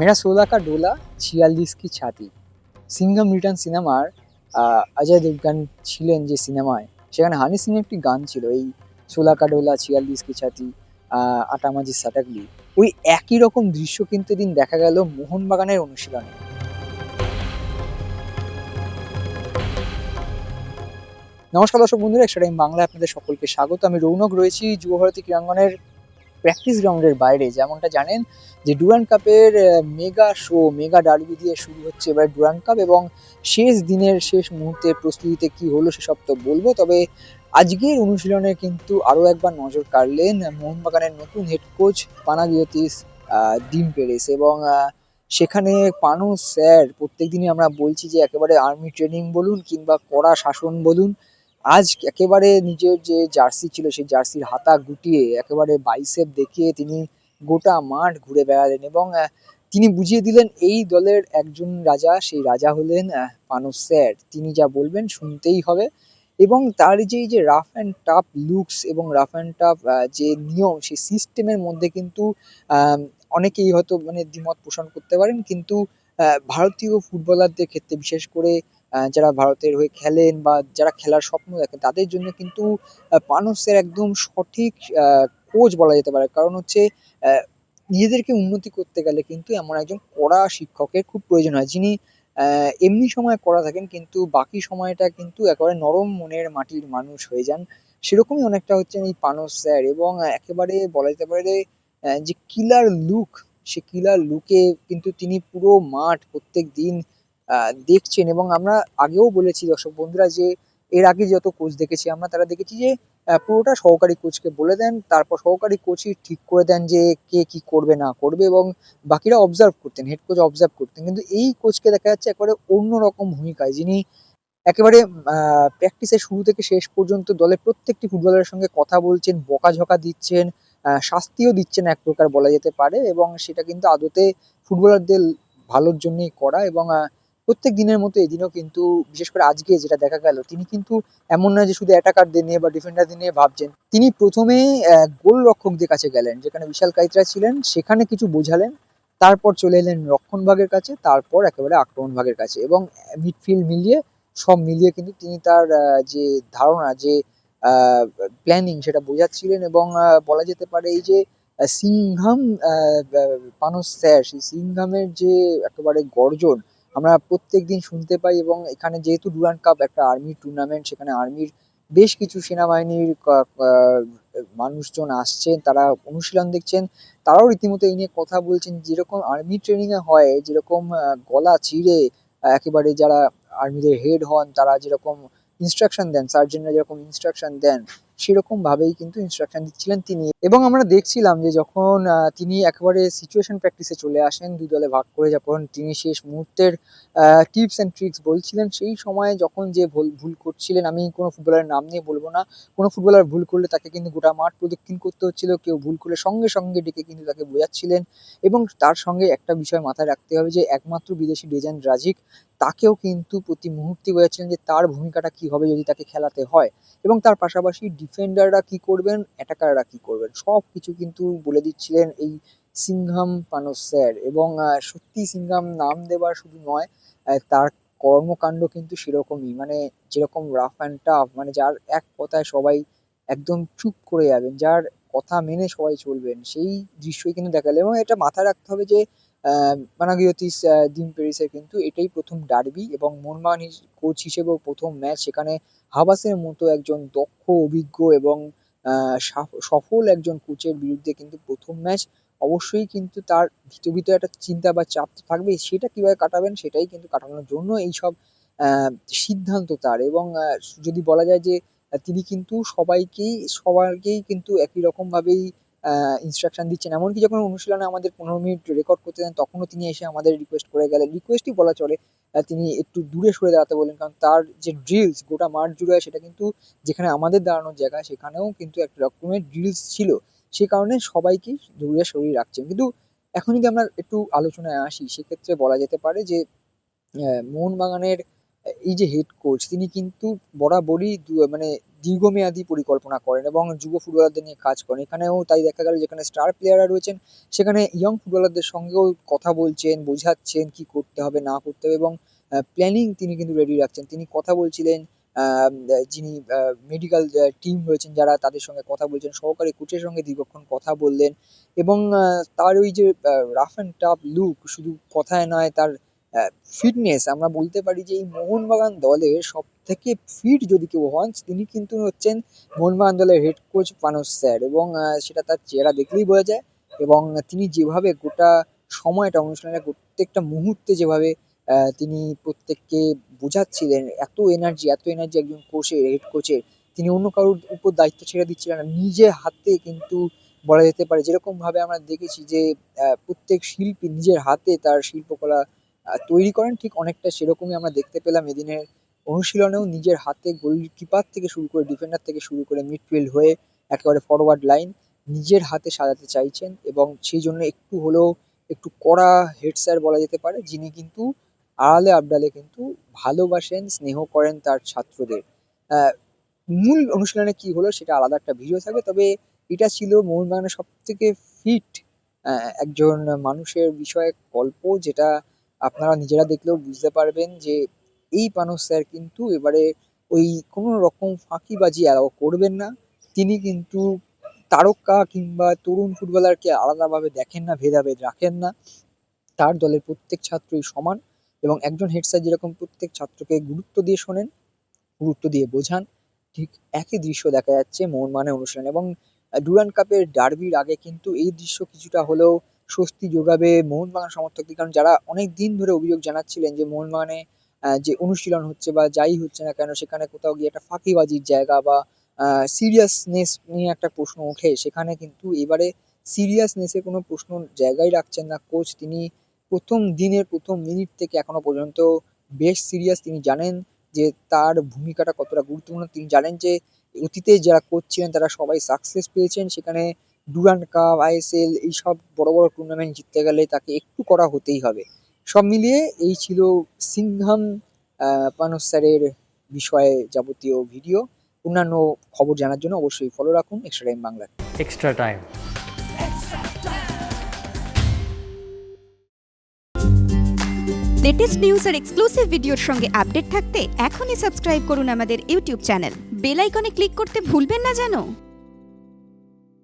मेरा 16 का डोला 46 की ছাতি। সিংঘম রিটার্ন সিনেমার অজয় দেবগান ছিলেন যে সিনেমায়, সেখানে হানি সিং একটি গান ছিল, এই 16 का डोला 46 की ছাতি, আটা মাঝি সাটাকলি। ওই একই রকম দৃশ্য কিন্তু এদিন দেখা গেল মোহনবাগানের অনুশীলনে। নমস্কার দর্শক বন্ধুরা, এক্সট্রা টাইম বাংলায় আপনাদের সকলকে স্বাগত। আমি রৌনক রয়েছি যুবভারতী ক্রীড়াঙ্গনের প্র্যাকটিস গ্রাউন্ডের বাইরে। যেমনটা জানেন যে ডুরান্ড কাপের মেগা শো, মেগা ডার্বি দিয়ে শুরু হচ্ছে এবার ডুরান্ড কাপ, এবং শেষ দিনের শেষ মুহূর্তের প্রস্তুতিতে কি হলো সেসব তো বলবো। তবে আজকের অনুশীলনে কিন্তু আরো একবার নজর কাড়লেন মোহনবাগানের নতুন হেড কোচ পানাগিয়োতিস ডিম পেরেস, এবং সেখানে পানু স্যার প্রত্যেকদিনই আমরা বলছি যে একেবারে আর্মি ট্রেনিং বলুন কিংবা কড়া শাসন বলুন, আজ একেবারে নিজের যে জার্সি ছিল সেই জার্সির হাতা গুটিয়ে একেবারে বাইসেপ দেখিয়ে তিনি গোটা মাঠ ঘুরে বেড়ালেন, এবং তিনি বুঝিয়ে দিলেন এই দলের একজন রাজা, সেই রাজা হলেন পানু স্যার। তিনি যা বলবেন শুনতেই হবে। এবং তার যে এই যে রাফ অ্যান্ড টাফ লুকস এবং রাফ অ্যান্ড টাফ যে নিয়ম, সেই সিস্টেমের মধ্যে কিন্তু আহ, অনেকেই হয়তো মানে দ্বিমত পোষণ করতে পারেন, কিন্তু ভারতীয় ফুটবলারদের ক্ষেত্রে বিশেষ করে যারা ভারতের হয়ে খেলেন বা যারা খেলার স্বপ্ন দেখেন তাদের জন্য কিন্তু পানসের একদম সঠিক কোচ বলা যেতে পারে। কারণ হচ্ছে আহ, নিজেদেরকে উন্নতি করতে গেলে কিন্তু এমন একজন কড়া শিক্ষকের খুব প্রয়োজন হয়, যিনি এমনি সময় কড়া থাকেন কিন্তু বাকি সময়টা কিন্তু একেবারে নরম মনের মাটির মানুষ হয়ে যান। সেরকমই অনেকটা হচ্ছেন এই পানস স্যার, এবং একেবারে বলা যেতে পারে যে কিলার লুক, সে কিলার লুকে কিন্তু তিনি পুরো মাঠ প্রত্যেক দিন দেখছেন। এবং আমরা আগেও বলেছি দর্শক বন্ধুরা যে এর আগে যত কোচ দেখেছি আমরা, তারা দেখেছি যে পুরোটা সহকারী কোচকে বলে দেন, তারপর সহকারী কোচই ঠিক করে দেন যে কে কি করবে না করবে, এবং বাকিরা অবজার্ভ করতেন, হেড কোচ অবজার্ভ করতেন। কিন্তু এই কোচকে দেখা যাচ্ছে একেবারে অন্যরকম ভূমিকায়, যিনি একেবারে প্র্যাকটিসের শুরু থেকে শেষ পর্যন্ত দলের প্রত্যেকটি ফুটবলারের সঙ্গে কথা বলছেন, বকাঝকা দিচ্ছেন, শাস্তিও দিচ্ছেন এক প্রকার বলা যেতে পারে, এবং সেটা কিন্তু আদতে ফুটবলারদের ভালোর জন্যই করা। এবং প্রত্যেক দিনের মতো এদিনও কিন্তু, বিশেষ করে আজকে যেটা দেখা গেল, তিনি কিন্তু এমন নয় যে শুধু অ্যাটাকারদের নিয়ে বা ডিফেন্ডারদের নিয়ে ভাবছেন। তিনি প্রথমেই গোল রক্ষকদের কাছে গেলেন, যেখানে বিশাল কাইতরা ছিলেন, সেখানে কিছু বোঝালেন। তারপর চলে এলেন রক্ষণ ভাগের কাছে, তারপর একেবারে আক্রমণ ভাগের কাছে, এবং মিডফিল্ড মিলিয়ে সব মিলিয়ে কিন্তু তিনি তার যে ধারণা, যে প্ল্যানিং, সেটা বোঝাচ্ছিলেন। এবং বলা যেতে পারে এই যে সিংঘাম পানস স্যার, সেই সিংঘামের যে একেবারে গর্জন আমরা প্রত্যেকদিন শুনতে পাই। এবং এখানে যেহেতু ডুরান্ড কাপ একটা আর্মি টুর্নামেন্ট, সেখানে আর্মির বেশ কিছু সেনাবাহিনীর মানুষজন আসছেন, তারা অনুশীলন দেখছেন, তারাও রীতিমতো এই নিয়ে কথা বলছেন। যেরকম আর্মি ট্রেনিং এ হয়, যেরকম গলা চিড়ে একেবারে যারা আর্মিদের হেড হন তারা যেরকম ইনস্ট্রাকশন দেন, সার্জেনরা যেরকম ইনস্ট্রাকশন দেন, সেরকম ভাবেই কিন্তু ইনস্ট্রাকশন দিচ্ছিলেন তিনি। এবং আমরা দেখছিলাম যে যখন তিনি একেবারে সিচুয়েশন প্র্যাকটিসে চলে আসেন, দুই দলে ভাগ করে যখন তিনি শেষ মুহূর্তের টিপস অ্যান্ড ট্রিক্স বলছিলেন, সেই সময় যখন যে ভুল ভুল করছিলেন, আমি কোনো ফুটবলারের নাম নিয়ে বলবো না, কোনো ফুটবলার ভুল করলে তাকে কিন্তু গোটা মাঠ প্রদক্ষিণ করতে হচ্ছিল, কেউ ভুল করলে সঙ্গে সঙ্গে ডেকে কিন্তু তাকে বোঝাচ্ছিলেন। এবং তার সঙ্গে একটা বিষয় মাথায় রাখতে হবে যে একমাত্র বিদেশি ডেজান ড্রাজিক, তাকেও কিন্তু প্রতি মুহূর্তে বোঝাচ্ছিলেন যে তার ভূমিকাটা কি হবে যদি তাকে খেলাতে হয়, এবং তার পাশাপাশি ডিফেন্ডাররা কি করবেন, অ্যাটাকাররা কি করবেন, সব কিছু কিন্তু বলে দিচ্ছিলেন এই সিংঘাম পানো স্যার। এবং সত্যি সিংঘাম নাম দেবার শুধু নয়, তার কর্মকাণ্ড কিন্তু সেরকমই, মানে যেরকম রাফ অ্যান্ড টাফ, মানে যার এক কথায় সবাই একদম চুপ করে যাবেন, যার কথা মেনে সবাই চলবেন, সেই দৃশ্যই কিন্তু দেখালে। এবং এটা মাথায় রাখতে হবে যে পানাগিয়োতিস দিম পেরিসের কিন্তু এটাই প্রথম ডার্বি, এবং মোহনবাগান কোচ হিসেবেও প্রথম ম্যাচ, সেখানে হাবাসের মতো একজন দক্ষ, অভিজ্ঞ এবং সফল একজন কোচের বিরুদ্ধে কিন্তু প্রথম ম্যাচ। অবশ্যই কিন্তু তার ভিতর ভিতরে একটা চিন্তা বা চাপ তো থাকবেই, সেটা কিভাবে কাটাবেন সেটাই কিন্তু কাটানোর জন্য এইসব আহ, সিদ্ধান্ত তার। এবং যদি বলা যায় যে তিনি কিন্তু সবাইকেই কিন্তু একই রকম ভাবেই ইনস্ট্রাকশন দিচ্ছেন। এমনকি যখন অনুশীলনে আমাদের 15 মিনিট রেকর্ড করতে দেন, তখনও তিনি এসে আমাদের রিকোয়েস্ট করে গেলেন, রিকোয়েস্টই বলা চলে, তিনি একটু দূরে সরে দাঁড়াতে বললেন, কারণ তার যে ড্রিলস গোটা মাঠ জুড়ে হয়, সেটা কিন্তু যেখানে আমাদের দাঁড়ানোর জায়গা সেখানেও কিন্তু এক রকমের ড্রিলস ছিল, সে কারণে সবাইকে দূরে সরিয়ে রাখছেন। কিন্তু এখন যদি আমরা একটু আলোচনায় আসি, সেক্ষেত্রে বলা যেতে পারে যে মোহনবাগানের এই যে হেড কোচ তিনি কিন্তু বরাবরই মানে দীর্ঘমেয়াদী পরিকল্পনা করেন এবং যুব ফুটবলারদের নিয়ে কাজ করেন। এখানেও তাই দেখা গেল যেখানে স্টার প্লেয়াররা রয়েছেন সেখানে ইয়ং ফুটবলারদের সঙ্গেও কথা বলছেন, বোঝাচ্ছেন কি করতে হবে না করতে হবে এবং প্ল্যানিং তিনি কিন্তু রেডি রাখছেন। তিনি কথা বলছিলেন যিনি মেডিকেল টিম রয়েছেন যারা তাদের সঙ্গে কথা বলছেন, সহকারী কোচের সঙ্গে দীর্ঘক্ষণ কথা বললেন এবং তার ওই যে রাফ অ্যান্ড টাফ লুক শুধু কথায় নয়, তার ফিটনেস আমরা বলতে পারি যে এই মোহনবাগান দলের সব থেকে ফিট যদি কেউ হন তিনি কিন্তু হচ্ছেন মোহনবাগান দলের হেড কোচ পানস স্যার এবং সেটা তার চেহারা দেখলেই বোঝা যায় এবং তিনি যেভাবে গোটা সময়টা অনুষ্ঠানের প্রত্যেকটা মুহূর্তে যেভাবে তিনি প্রত্যেককে বোঝাচ্ছিলেন, এত এনার্জি একজন কোচের, হেড কোচের, তিনি অন্য কারোর উপর দায়িত্ব ছেড়ে দিচ্ছিলেন না, নিজে হাতে কিন্তু বলা যেতে পারে যেরকম ভাবে আমরা দেখেছি যে প্রত্যেক শিল্পী নিজের হাতে তার শিল্পকলা তৈরি করেন, ঠিক অনেকটা সেরকমই আমরা দেখতে পেলাম এদিনের অনুশীলনেও নিজের হাতে গোলকিপার থেকে শুরু করে ডিফেন্ডার থেকে শুরু করে মিডফিল্ড হয়ে একেবারে ফরওয়ার্ড লাইন নিজের হাতে সাজাতে চাইছেন এবং সেই জন্য একটু হলেও একটু কড়া হেড স্যার বলা যেতে পারে, যিনি কিন্তু আড়ালে আবডালে কিন্তু ভালোবাসেন, স্নেহ করেন তার ছাত্রদের। আহ, মূল অনুশীলনে কি হলো সেটা আলাদা একটা ভিডিও থাকবে, তবে এটা ছিল মোহনবাগানের সব থেকে ফিট একজন মানুষের বিষয়ে গল্প, যেটা আপনারা নিজেরা দেখলেও বুঝতে পারবেন যে এই পানস স্যার কিন্তু এবারে ওই কোনো রকম ফাঁকিবাজি অ্যালাউ করবেন না। তিনি কিন্তু তারকা কিংবা তরুণ ফুটবলারকে আলাদাভাবে দেখেন না, ভেদাভেদ রাখেন না। তার দলের প্রত্যেক ছাত্রই সমান এবং একজন হেড স্যার যেরকম প্রত্যেক ছাত্রকে গুরুত্ব দিয়ে শোনেন, গুরুত্ব দিয়ে বোঝান, ঠিক একই দৃশ্য দেখা যাচ্ছে মোহনবাগানের অনুষ্ঠানে এবং ডুরান্ড কাপের ডার্বির আগে কিন্তু এই দৃশ্য কিছুটা হলেও স্বস্তি যোগাবে মোহনবাগান সমর্থকদের, কারণ যারা অনেক দিন ধরে অভিযোগ জানাচ্ছিলেন যে মোহনবাগানে যে অনুশীলন হচ্ছে বা যাই হচ্ছে না কেন সেখানে কোথাও গিয়ে একটা ফাঁকিবাজির জায়গা বা সিরিয়াসনেস নিয়ে একটা প্রশ্ন ওঠে, সেখানে কিন্তু এবারে সিরিয়াসনেসের কোনো প্রশ্ন জায়গায় রাখছেন না কোচ। তিনি প্রথম দিনের প্রথম মিনিট থেকে এখনো পর্যন্ত বেশ সিরিয়াস। তিনি জানেন যে তার ভূমিকাটা কতটা গুরুত্বপূর্ণ, তিনি জানেন যে অতীতে যারা কোচ ছিলেন তারা সবাই সাকসেস পেয়েছেন, সেখানে ডুরান্ড কাপ, আইএসএল এইসব বড় বড় টুর্নামেন্ট জিততে গেলে তাকে একটু করা হতেই হবে। সব মিলিয়ে এই ছিল সিংহাম পানস স্যারের বিষয়ে যাবতীয় ভিডিও। অন্যান্য খবর জানার জন্য অবশ্যই ফলো রাখুন extra time Bangla. Extra time. Latest news আর এক্সক্লুসিভ ভিডিওর সঙ্গে আপডেট থাকতে এখনই সাবস্ক্রাইব করুন আমাদের ইউটিউব চ্যানেল। বেল আইকনে ক্লিক করতে ভুলবেন না যেন।